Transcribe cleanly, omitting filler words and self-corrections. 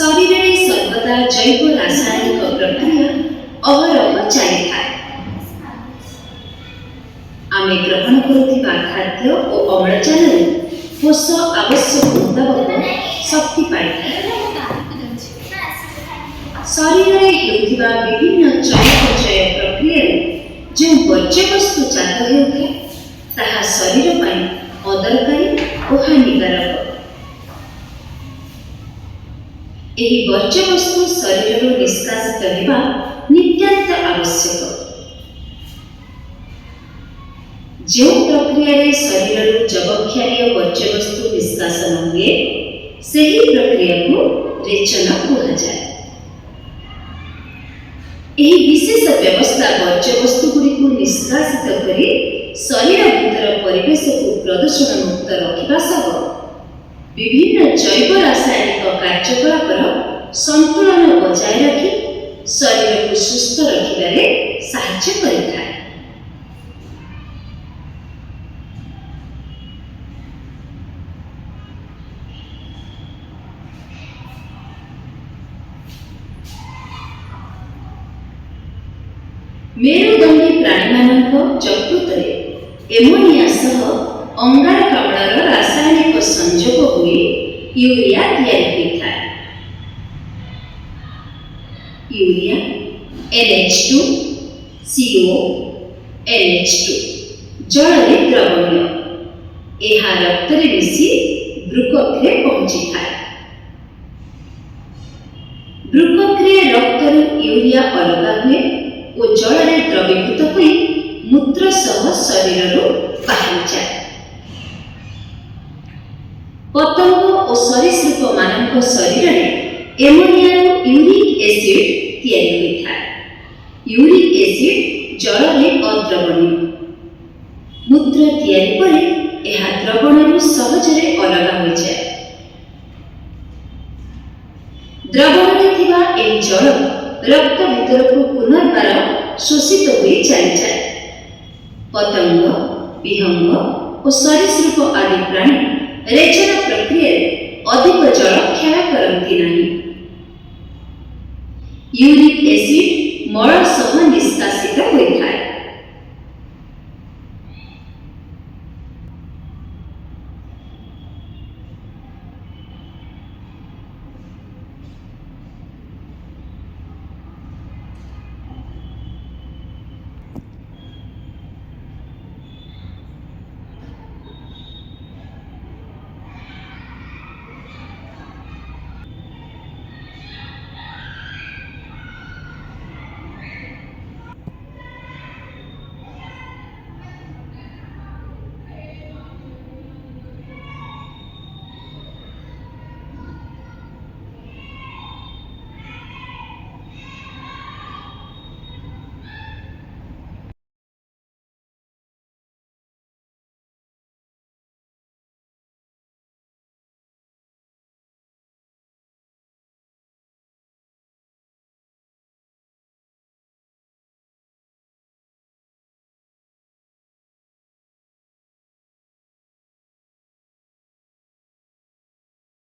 ଶରୀରରେ ସର୍ବଦା ଜୈବ ରାସାୟନିକ ପ୍ରକ୍ରିୟା ଅହରହ ଚାଲିଥାଏ। ଆମେ ଗ୍ରହଣ କରୁଥିବା ଖାଦ୍ୟ ଓ ଅମ୍ଳଜାନରୁ କୋଷ ଆବଶ୍ୟକ ମୁତାବକ ଶକ୍ତି ପାଇଥାଏ। ଶରୀରରେ ହେଉଥିବା ବିଭିନ୍ନ ଚୟାପଚୟ ପ୍ରକ୍ରିୟାରୁ ଯେଉଁ ବର୍ଜ୍ୟବସ୍ତୁ ଜାତ ହେଉଥାଏ ତାହା ଶରୀର ପାଇଁ ଅଦରକାରୀ ଓ ହାନିକାରକ। ଏହି ବର୍ଜ୍ୟବସ୍ତୁ ଶରୀରରୁ ନିଷ୍କାସିତ ହେବା ନିତ୍ୟାନ୍ତ ଆବଶ୍ୟକ। ଯେଉଁ ପ୍ରକ୍ରିୟାରେ ଶରୀରରୁ ଯବକ୍ଷାରୀୟ ବର୍ଜ୍ୟବସ୍ତୁ ନିଷ୍କାସନ ହୁଏ ସେହି ପ୍ରକ୍ରିୟାକୁ ରେଚନ କୁହାଯାଏ। ଏହି ବିଶେଷ ବ୍ୟବସ୍ଥା ବର୍ଜ୍ୟବସ୍ତୁଗୁଡ଼ିକୁ ନିଷ୍କାସିତ କରି ଶରୀର ଭିତର ପରିବେଶକୁ ପ୍ରଦୂଷଣ ମୁକ୍ତ ରଖିବା ସହ ବିଭିନ୍ନ ଜୈବ ରାସାୟନିକ କାର୍ଯ୍ୟକଳାପର ସନ୍ତୁଳନ ବଜାୟ ରଖି ଶରୀରକୁ ସୁସ୍ଥ ରଖିବାରେ ସାହାଯ୍ୟ କରିଥାଏ। मेरुदंडी प्राणीमानक यकृତରେ एमोनिया सह अंगारकाम्लर रासायनिक संयोग हुई यूरिया तैयारी होता है। यूरिया NH2 CO NH2 जल द्रवणीय यह रक्त में मिसी बृकक्रे पहुंची था। बृकक्रे रक्त यूरिया अलग हुए और जल में द्रवीभूत हो मूत्र सह शरीर बाहरी जाए। पतंग और सरीसृप मान शरीर में एमोनिया यूरिक एसिड तैयारी होता है। यूरिक एसिड जल में अद्रवणीय मूत्र तैयारी पर यह द्रवण सहजरे अलग हो जाए। द्रवण में जल रक्त भीतर को पुनर्बार शोषित हो चली जाए। पतंग विहंग और सरीसृप आदि प्राणी रेचन प्रक्रिया अधिक जल क्षय करती नहीं। यूरिक एसिड मल सह निष्कासित होता है।